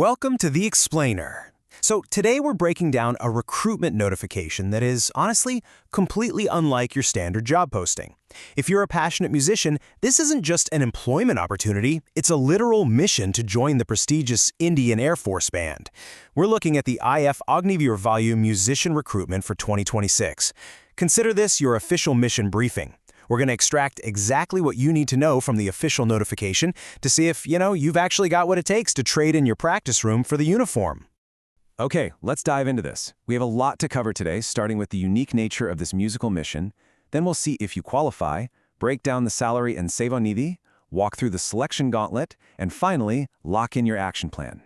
Welcome to The Explainer. So today we're breaking down a recruitment notification that is, honestly, completely unlike your standard job posting. If you're a passionate musician, this isn't just an employment opportunity, it's a literal mission to join the prestigious Indian Air Force Band. We're looking at the IAF Agniveervayu musician recruitment for 2026. Consider this your official mission briefing. We're going to extract exactly what you need to know from the official notification to see if, you've actually got what it takes to trade in your practice room for the uniform. Okay, let's dive into this. We have a lot to cover today, starting with the unique nature of this musical mission. Then we'll see if you qualify, break down the salary and Sevanidhi, walk through the selection gauntlet, and finally, lock in your action plan.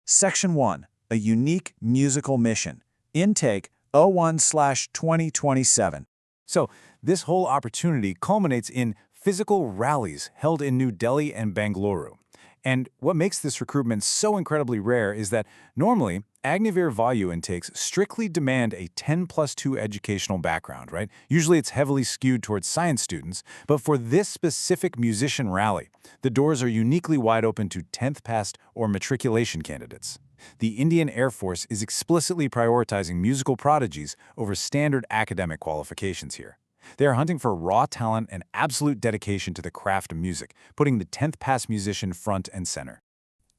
Section 1. A unique musical mission. Intake 01/2027. So, this whole opportunity culminates in physical rallies held in New Delhi and Bengaluru. And what makes this recruitment so incredibly rare is that normally, Agniveervayu intakes strictly demand a 10+2 educational background, right? Usually it's heavily skewed towards science students, but for this specific musician rally, the doors are uniquely wide open to 10th passed or matriculation candidates. The Indian Air Force is explicitly prioritizing musical prodigies over standard academic qualifications here. They are hunting for raw talent and absolute dedication to the craft of music, putting the 10th pass musician front and center.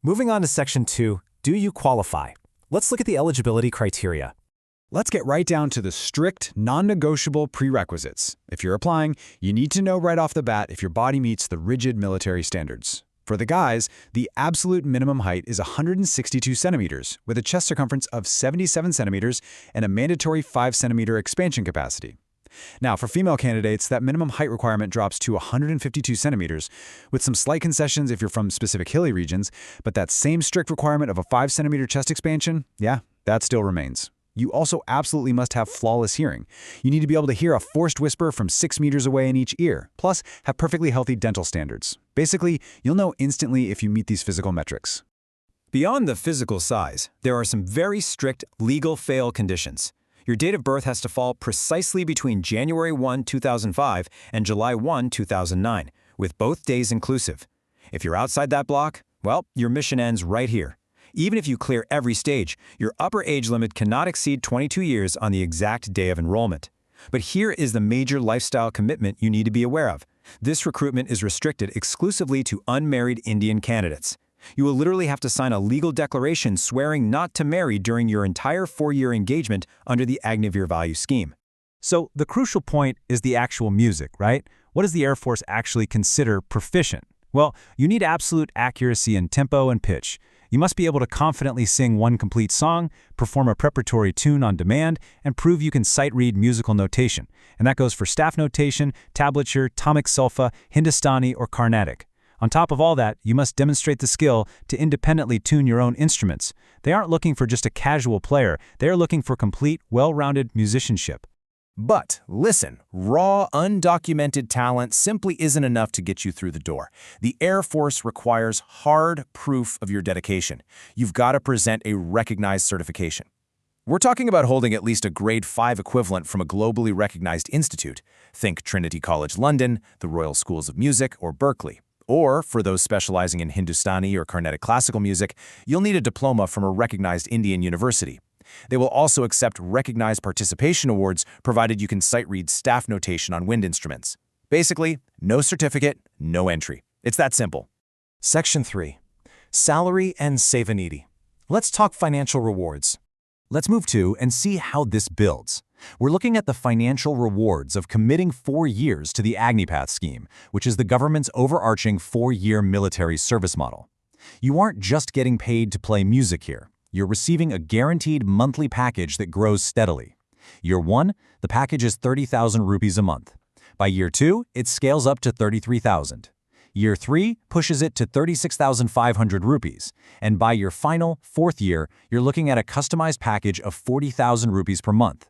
Moving on to Section 2, do you qualify? Let's look at the eligibility criteria. Let's get right down to the strict, non-negotiable prerequisites. If you're applying, you need to know right off the bat if your body meets the rigid military standards. For the guys, the absolute minimum height is 162 centimeters, with a chest circumference of 77 centimeters and a mandatory 5-centimeter expansion capacity. Now, for female candidates, that minimum height requirement drops to 152 centimeters, with some slight concessions if you're from specific hilly regions, but that same strict requirement of a 5-centimeter chest expansion, that still remains. You also absolutely must have flawless hearing. You need to be able to hear a forced whisper from 6 meters away in each ear, plus have perfectly healthy dental standards. Basically, you'll know instantly if you meet these physical metrics. Beyond the physical size, there are some very strict legal fail conditions. Your date of birth has to fall precisely between January 1, 2005 and July 1, 2009, with both days inclusive. If you're outside that block, well, your mission ends right here. Even if you clear every stage, your upper age limit cannot exceed 22 years on the exact day of enrollment. But here is the major lifestyle commitment you need to be aware of. This recruitment is restricted exclusively to unmarried Indian candidates. You will literally have to sign a legal declaration swearing not to marry during your entire 4-year engagement under the Agniveervayu scheme. So the crucial point is the actual music, right? What does the Air Force actually consider proficient? Well, you need absolute accuracy in tempo and pitch. You must be able to confidently sing one complete song, perform a preparatory tune on demand, and prove you can sight-read musical notation. And that goes for staff notation, tablature, tamic sulfa, Hindustani, or Carnatic. On top of all that, you must demonstrate the skill to independently tune your own instruments. They aren't looking for just a casual player, they are looking for complete, well-rounded musicianship. But listen, raw, undocumented talent simply isn't enough to get you through the door. The Air Force requires hard proof of your dedication. You've got to present a recognized certification. We're talking about holding at least a grade 5 equivalent from a globally recognized institute. Think Trinity College London, the Royal Schools of Music, or Berkeley. Or, for those specializing in Hindustani or Carnatic classical music, you'll need a diploma from a recognized Indian university. They will also accept recognized participation awards provided you can sight-read staff notation on wind instruments. Basically, no certificate, no entry. It's that simple. Section 3. Salary and Sevanidhi. Let's talk financial rewards. Let's move to and see how this builds. We're looking at the financial rewards of committing 4 years to the Agnipath scheme, which is the government's overarching 4-year military service model. You aren't just getting paid to play music here. You're receiving a guaranteed monthly package that grows steadily. Year 1, the package is 30,000 rupees a month. By year 2, it scales up to 33,000. Year 3 pushes it to 36,500 rupees. And by your final, 4th year, you're looking at a customized package of 40,000 rupees per month.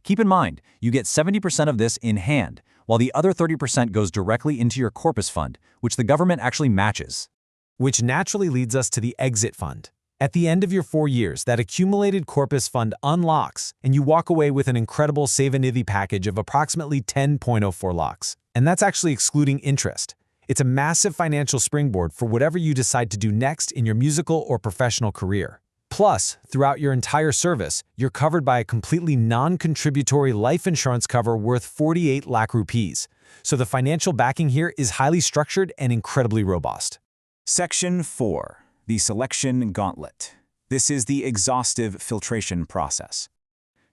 Keep in mind, you get 70% of this in hand, while the other 30% goes directly into your corpus fund, which the government actually matches. Which naturally leads us to the exit fund. At the end of your 4 years, that accumulated corpus fund unlocks, and you walk away with an incredible Sevanidhi package of approximately 10.04 lakhs. And that's actually excluding interest. It's a massive financial springboard for whatever you decide to do next in your musical or professional career. Plus, throughout your entire service, you're covered by a completely non-contributory life insurance cover worth 48 lakh rupees. So the financial backing here is highly structured and incredibly robust. Section 4. The Selection Gauntlet. This is the exhaustive filtration process.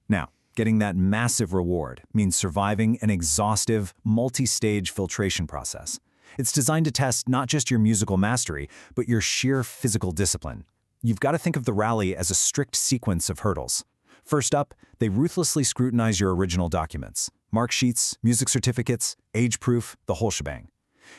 Now, getting that massive reward means surviving an exhaustive, multi-stage filtration process. It's designed to test not just your musical mastery, but your sheer physical discipline. You've got to think of the rally as a strict sequence of hurdles. First up, they ruthlessly scrutinize your original documents. Mark sheets, music certificates, age proof, the whole shebang.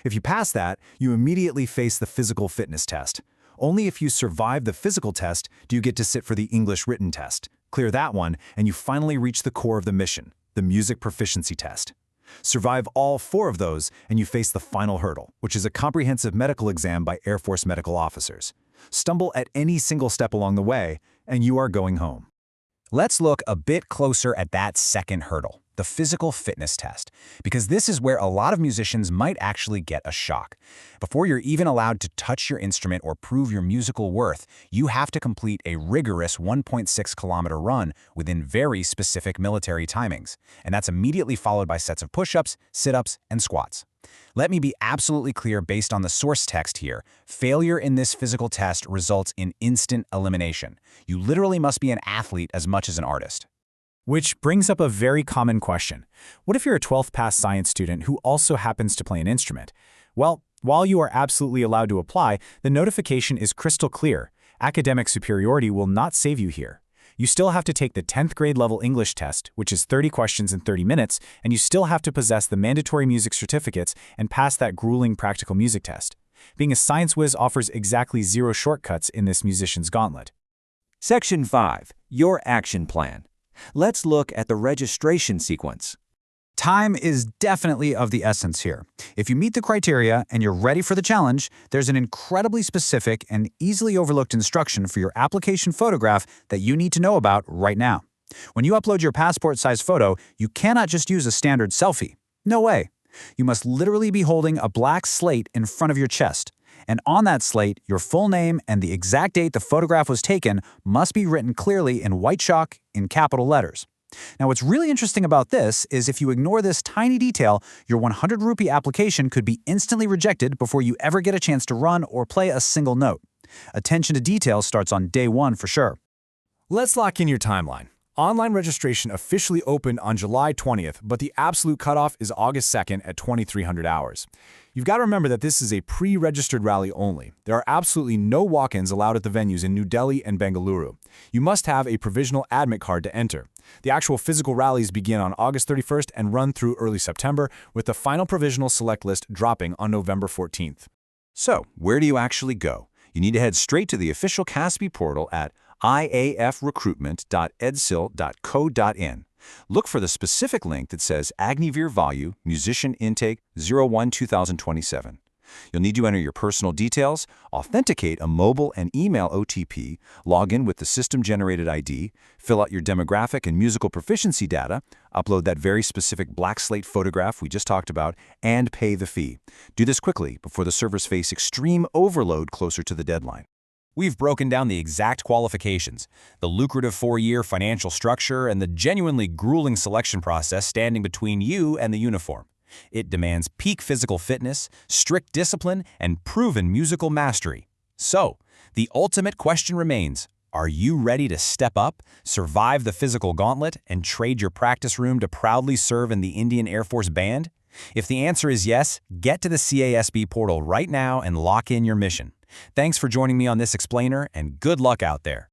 If you pass that, you immediately face the physical fitness test. Only if you survive the physical test do you get to sit for the English written test. Clear that one, and you finally reach the core of the mission, the music proficiency test. Survive all 4 of those, and you face the final hurdle, which is a comprehensive medical exam by Air Force medical officers. Stumble at any single step along the way, and you are going home. Let's look a bit closer at that second hurdle, the physical fitness test, because this is where a lot of musicians might actually get a shock. Before you're even allowed to touch your instrument or prove your musical worth, you have to complete a rigorous 1.6-kilometer run within very specific military timings, and that's immediately followed by sets of push-ups, sit-ups, and squats. Let me be absolutely clear based on the source text here. Failure in this physical test results in instant elimination. You literally must be an athlete as much as an artist. Which brings up a very common question. What if you're a 12th pass science student who also happens to play an instrument? Well, while you are absolutely allowed to apply, the notification is crystal clear. Academic superiority will not save you here. You still have to take the 10th grade level English test, which is 30 questions in 30 minutes, and you still have to possess the mandatory music certificates and pass that grueling practical music test. Being a science whiz offers exactly 0 shortcuts in this musician's gauntlet. Section 5. Your Action Plan. Let's look at the registration sequence. Time is definitely of the essence here. If you meet the criteria and you're ready for the challenge, there's an incredibly specific and easily overlooked instruction for your application photograph that you need to know about right now. When you upload your passport-sized photo, you cannot just use a standard selfie. No way. You must literally be holding a blank slate in front of your chest. And on that slate, your full name and the exact date the photograph was taken must be written clearly in white chalk in capital letters. Now, what's really interesting about this is if you ignore this tiny detail, your 100 rupee application could be instantly rejected before you ever get a chance to run or play a single note. Attention to detail starts on day 1 for sure. Let's lock in your timeline. Online registration officially opened on July 20th, but the absolute cutoff is August 2nd at 2300 hours. You've got to remember that this is a pre-registered rally only. There are absolutely no walk-ins allowed at the venues in New Delhi and Bengaluru. You must have a provisional admit card to enter. The actual physical rallies begin on August 31st and run through early September, with the final provisional select list dropping on November 14th. So, where do you actually go? You need to head straight to the official Caspi portal at iafrecruitment.edsil.co.in. Look for the specific link that says Agniveervayu Musician Intake 01-2027. You'll need to enter your personal details, authenticate a mobile and email OTP, log in with the system-generated ID, fill out your demographic and musical proficiency data, upload that very specific black slate photograph we just talked about, and pay the fee. Do this quickly before the servers face extreme overload closer to the deadline. We've broken down the exact qualifications, the lucrative 4-year financial structure, and the genuinely grueling selection process standing between you and the uniform. It demands peak physical fitness, strict discipline, and proven musical mastery. So, the ultimate question remains, are you ready to step up, survive the physical gauntlet, and trade your practice room to proudly serve in the Indian Air Force Band? If the answer is yes, get to the CASB portal right now and lock in your mission. Thanks for joining me on this explainer, and good luck out there.